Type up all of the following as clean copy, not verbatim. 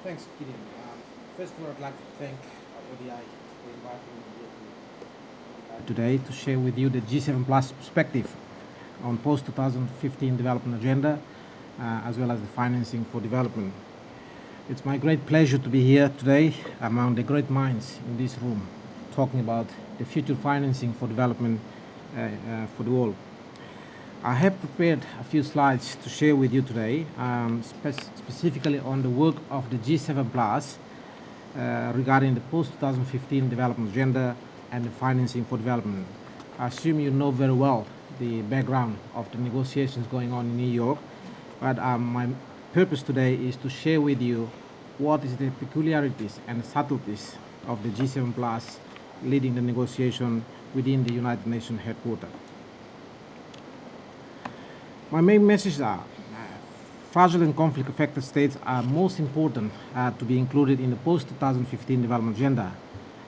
Thanks, Gideon. First of all, I'd like to thank ODI for inviting me here today to share with you the G7 Plus perspective on post-2015 development agenda, as well as the financing for development. It's my great pleasure to be here today among the great minds in this room, talking about the future financing for development for the world. I have prepared a few slides to share with you today, specifically on the work of the G7 Plus regarding the post-2015 development agenda and the financing for development. I assume you know very well the background of the negotiations going on in New York, but my purpose today is to share with you what is the peculiarities and subtleties of the G7 Plus leading the negotiation within the United Nations headquarters. My main messages are fragile and conflict-affected states are most important to be included in the post-2015 development agenda,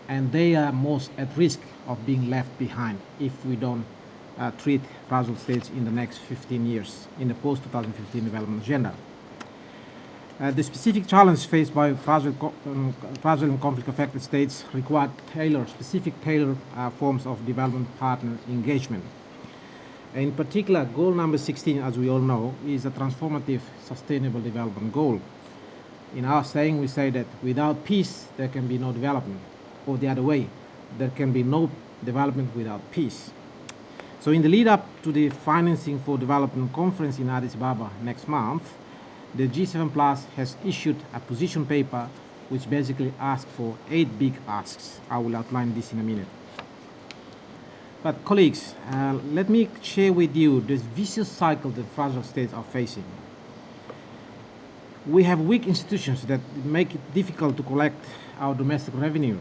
and they are most at risk of being left behind if we don't treat fragile states in the next 15 years in the post-2015 development agenda. The specific challenge faced by fragile and conflict-affected states require specific tailored forms of development partner engagement. In particular, goal number 16, as we all know, is a transformative sustainable development goal. In our saying, we say that without peace, there can be no development, or the other way, there can be no development without peace. So in the lead up to the Financing for Development conference in Addis Ababa next month, the G7 Plus has issued a position paper which basically asks for 8 big asks. I will outline this in a minute. But colleagues, let me share with you this vicious cycle that fragile states are facing. We have weak institutions that make it difficult to collect our domestic revenue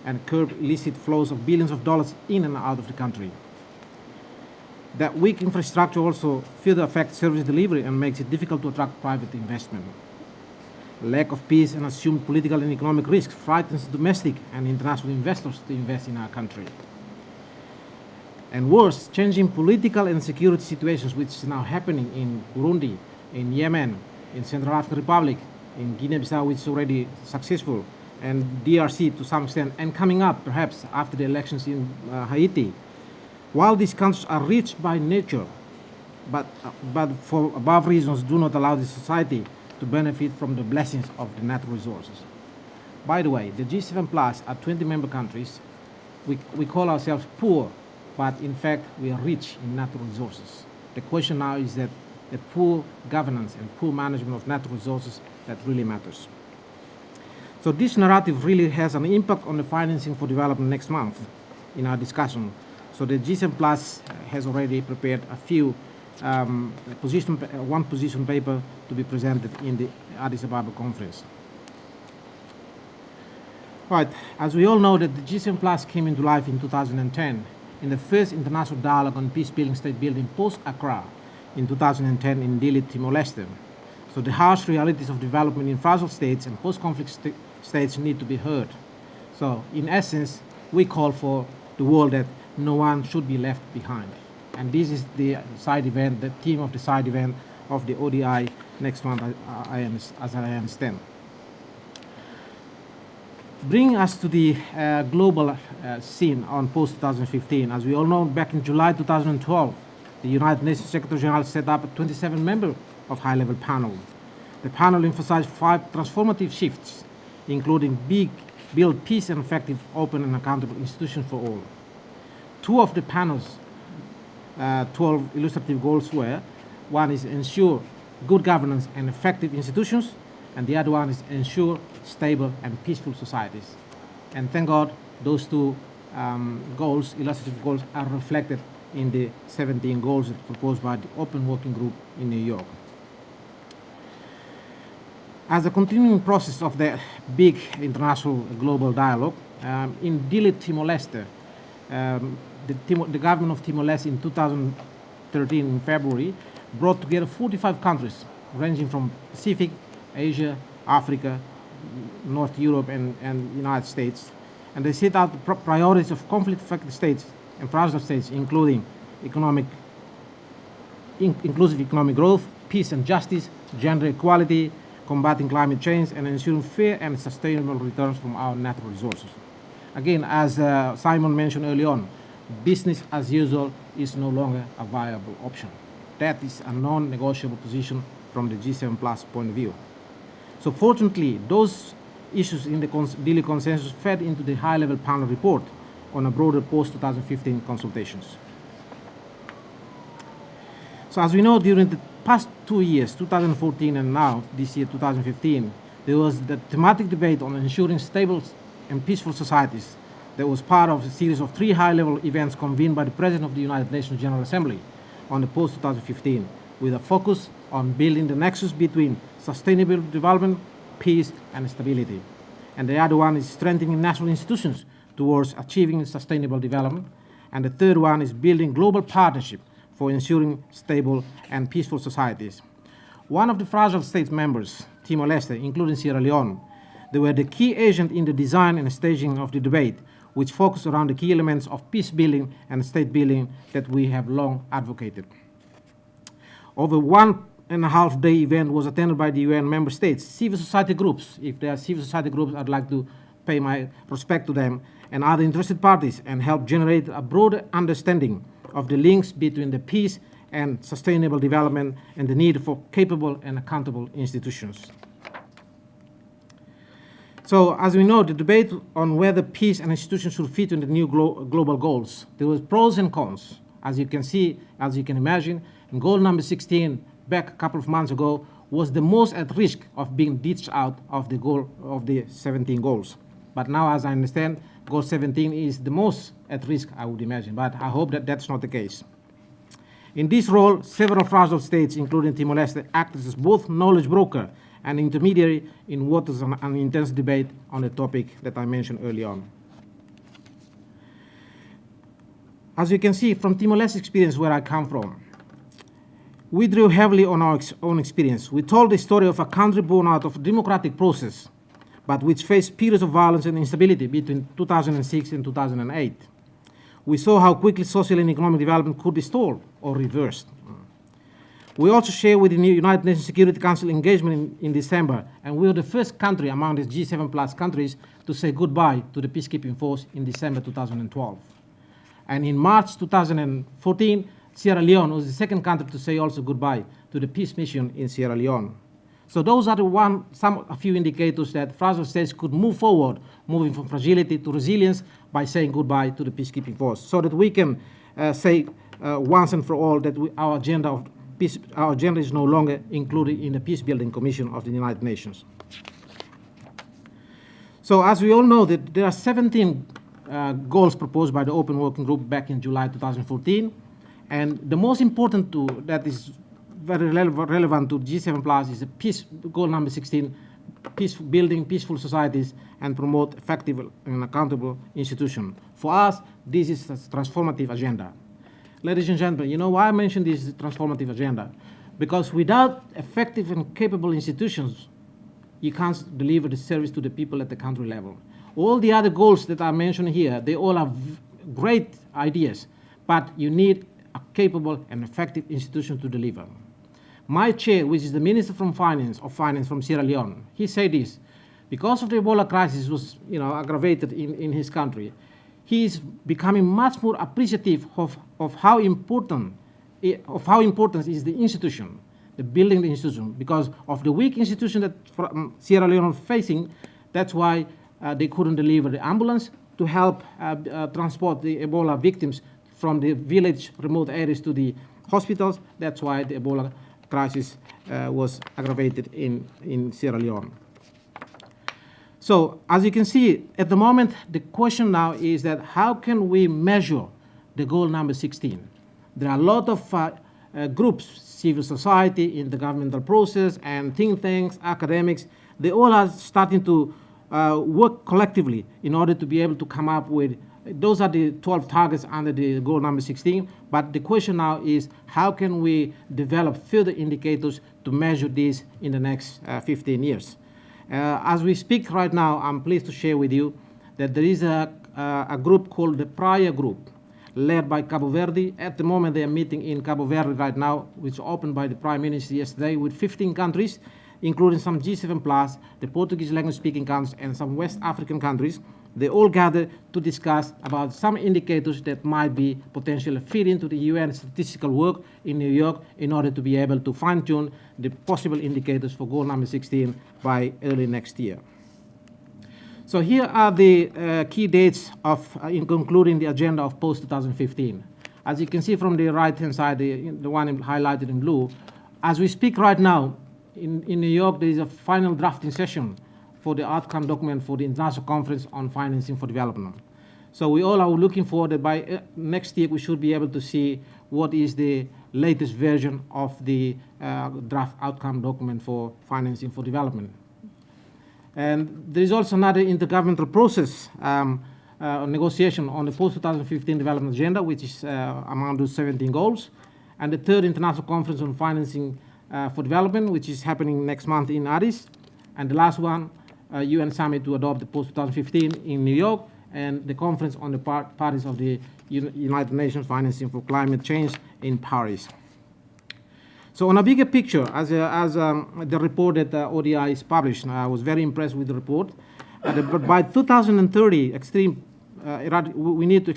and curb illicit flows of billions of dollars in and out of the country. That weak infrastructure also further affects service delivery and makes it difficult to attract private investment. Lack of peace and assumed political and economic risks frightens domestic and international investors to invest in our country. And worse, changing political and security situations, which is now happening in Burundi, in Yemen, in Central African Republic, in Guinea-Bissau, which is already successful, and DRC to some extent, and coming up perhaps after the elections in Haiti. While these countries are rich by nature, but for above reasons do not allow the society to benefit from the blessings of the natural resources. By the way, the G7 Plus are 20 member countries. We call ourselves poor, but in fact we are rich in natural resources. The question now is that the poor governance and poor management of natural resources that really matters. So this narrative really has an impact on the financing for development next month in our discussion. So the G7 Plus has already prepared a few one position paper to be presented in the Addis Ababa conference. Right, as we all know that the G7 Plus came into life in 2010 in the first international dialogue on peace-building state building post-Accra in 2010 in Dili, Timor-Leste. So the harsh realities of development in fragile states and post-conflict states need to be heard. So in essence, we call for the world that no one should be left behind. And this is the side event, the theme of the side event of the ODI next month, as I understand. Bringing us to the global scene on post-2015. As we all know, back in July 2012, the United Nations Secretary General set up a 27-member of high-level panel. The panel emphasized 5 transformative shifts, including build peace and effective, open and accountable institutions for all. 2 of the panel's 12 illustrative goals were, one is ensure good governance and effective institutions, and the other one is ensure stable and peaceful societies. And thank God those 2 illustrative goals, are reflected in the 17 goals proposed by the Open Working Group in New York. As a continuing process of the big international global dialogue, in Dili, Timor-Leste, the government of Timor-Leste in 2013 in February brought together 45 countries ranging from Pacific, Asia, Africa, North Europe and United States. And they set out the priorities of conflict-affected states and fragile states, including inclusive economic growth, peace and justice, gender equality, combating climate change, and ensuring fair and sustainable returns from our natural resources. Again, as Simon mentioned early on, business as usual is no longer a viable option. That is a non-negotiable position from the G7 Plus point of view. So fortunately, those issues in the Delhi consensus fed into the high-level panel report on a broader post-2015 consultations. So as we know, during the past 2 years, 2014 and now, this year, 2015, there was the thematic debate on ensuring stable and peaceful societies that was part of a series of 3 high-level events convened by the President of the United Nations General Assembly on the post-2015, with a focus on building the nexus between sustainable development, peace, and stability. And the other one is strengthening national institutions towards achieving sustainable development. And the third one is building global partnership for ensuring stable and peaceful societies. One of the fragile states members, Timor-Leste, including Sierra Leone, they were the key agent in the design and staging of the debate, which focused around the key elements of peace building and state building that we have long advocated. Over 1.5 day event was attended by the UN member states, civil society groups. If there are civil society groups, I'd like to pay my respect to them, and other interested parties, and help generate a broader understanding of the links between the peace and sustainable development and the need for capable and accountable institutions. So, as we know, the debate on whether peace and institutions should fit in the new global goals, there was pros and cons. As you can see, as you can imagine, goal number 16, back a couple of months ago, was the most at risk of being ditched out of the goal of the 17 goals. But now, as I understand, goal 17 is the most at risk, I would imagine, but I hope that that's not the case. In this role, several fragile states, including Timor-Leste, acted as both knowledge broker and intermediary in what is an intense debate on the topic that I mentioned early on. As you can see from Timor-Leste experience where I come from, we drew heavily on our own experience. We told the story of a country born out of a democratic process, but which faced periods of violence and instability between 2006 and 2008. We saw how quickly social and economic development could be stalled or reversed. We also shared with the new United Nations Security Council engagement in December, and we were the first country among the G7 plus countries to say goodbye to the peacekeeping force in December 2012. And in March 2014, Sierra Leone was the second country to say also goodbye to the peace mission in Sierra Leone. So those are a few indicators that fragile states could move forward, moving from fragility to resilience by saying goodbye to the peacekeeping force, so that we can say once and for all that our agenda is no longer included in the Peace-Building Commission of the United Nations. So as we all know, that there are 17 goals proposed by the Open Working Group back in July 2014, and the most important that is very relevant to G7 Plus is the peace goal number 16, peace building peaceful societies and promote effective and accountable institutions. For us, this is a transformative agenda. Ladies and gentlemen, you know why I mentioned this transformative agenda? Because without effective and capable institutions, you can't deliver the service to the people at the country level. All the other goals that I mentioned here, they all are great ideas, but you need a capable and effective institution to deliver. My chair, which is the Minister from Finance from Sierra Leone, he said this: because of the Ebola crisis was aggravated in his country, he is becoming much more appreciative of how important is the institution, the building the institution, because of the weak institution that Sierra Leone is facing. That's why they couldn't deliver the ambulance to help transport the Ebola victims from the village remote areas to the hospitals. That's why the Ebola crisis was aggravated in Sierra Leone. So as you can see, at the moment, the question now is that how can we measure the goal number 16? There are a lot of groups, civil society, in the governmental process, and think tanks, academics. They all are starting to work collectively in order to be able to come up with, those are the 12 targets under the goal number 16, but the question now is how can we develop further indicators to measure this in the next 15 years. As we speak right now, I'm pleased to share with you that there is a group called the Praia Group, led by Cabo Verde. At the moment, they are meeting in Cabo Verde right now, which opened by the Prime Minister yesterday with 15 countries. including some G7 plus, the Portuguese language speaking countries, and some West African countries. They all gathered to discuss about some indicators that might be potentially fit into the UN statistical work in New York in order to be able to fine-tune the possible indicators for goal number 16 by early next year. So here are the key dates in concluding the agenda of post-2015. As you can see from the right-hand side, the one highlighted in blue, as we speak right now, in New York, there is a final drafting session for the outcome document for the International Conference on Financing for Development. So we all are looking for that by next year we should be able to see what is the latest version of the draft outcome document for financing for development. And there is also another intergovernmental process negotiation on the post-2015 development agenda, which is among those 17 goals, and the third International Conference on Financing for Development, which is happening next month in Addis, and the last one, UN Summit to adopt the post-2015 in New York, and the conference on the parties of the United Nations Financing for Climate Change in Paris. So on a bigger picture, as the report that ODI is published, I was very impressed with the report. But by 2030, we need to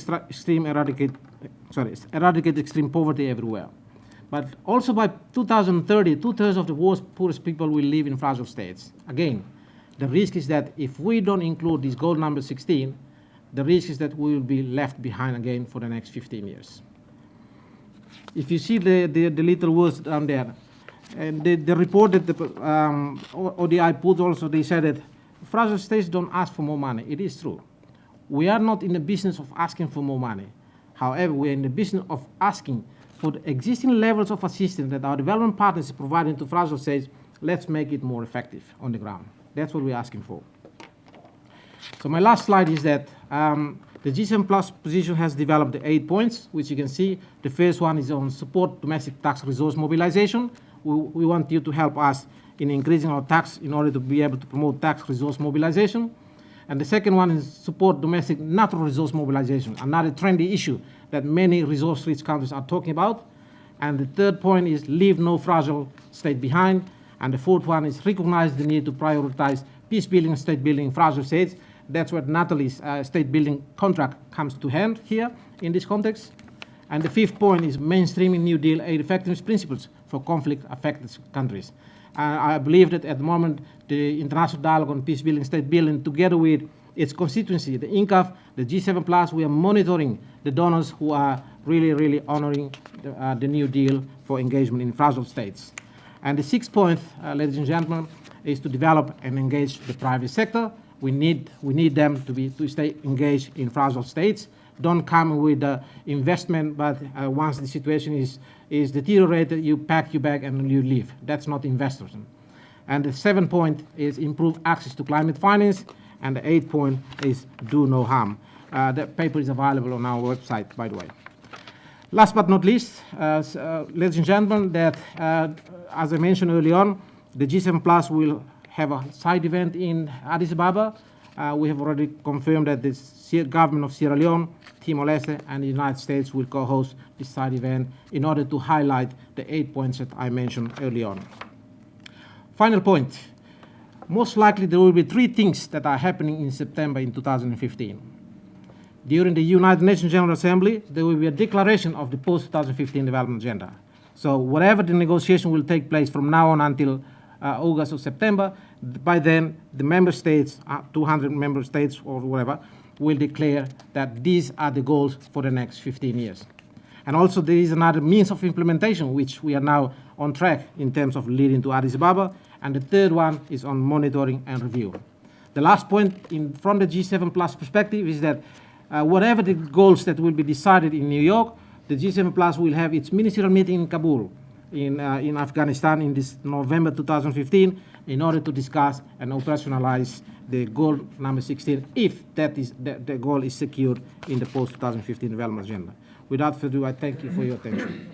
eradicate extreme poverty everywhere. But also by 2030, 2/3 of the world's poorest people will live in fragile states. Again, the risk is that if we don't include this goal number 16, the risk is that we will be left behind again for the next 15 years. If you see the little words down there, and the report that the ODI put also, they said that fragile states don't ask for more money. It is true. We are not in the business of asking for more money. However, we are in the business of asking for the existing levels of assistance that our development partners are providing to fragile states. Let's make it more effective on the ground. That's what we're asking for. So my last slide is that the G7 Plus position has developed the 8 points, which you can see. The first one is on support domestic tax resource mobilization. We want you to help us in increasing our tax in order to be able to promote tax resource mobilization. And the second one is support domestic natural resource mobilization, another trendy issue that many resource-rich countries are talking about. And the third point is leave no fragile state behind. And the fourth one is recognize the need to prioritize peace building and state building in fragile states. That's what Natalie's state building contract comes to hand here in this context. And the fifth point is mainstreaming New Deal aid effectiveness principles for conflict-affected countries. I believe that at the moment, the international dialogue on peace building, state building, together with its constituency, the INCAF, the G7 Plus, we are monitoring the donors who are really honoring the New Deal for engagement in fragile states. And the sixth point, ladies and gentlemen, is to develop and engage the private sector. We need them to stay engaged in fragile states. Don't come with investment, but once the situation is deteriorated, you pack your bag and you leave. That's not investors. And the seventh point is improve access to climate finance. And the eighth point is do no harm. The paper is available on our website, by the way. Last but not least, ladies and gentlemen, that as I mentioned early on, the G7 Plus will have a side event in Addis Ababa. We have already confirmed that the government of Sierra Leone, Timor-Leste, and the United States will co-host this side event in order to highlight the 8 points that I mentioned early on. Final point. Most likely there will be 3 things that are happening in September in 2015. During the United Nations General Assembly, there will be a declaration of the post-2015 development agenda. So whatever the negotiation will take place from now on until August or September, by then the member states, 200 member states or whatever, will declare that these are the goals for the next 15 years. And also there is another means of implementation which we are now on track in terms of leading to Addis Ababa. And the third one is on monitoring and review. The last point from the G7 Plus perspective is that whatever the goals that will be decided in New York, the G7 Plus will have its ministerial meeting in Kabul in Afghanistan in this November 2015 in order to discuss and operationalize the goal number 16 if that is the goal is secured in the post-2015 development agenda. Without further ado, I thank you for your attention.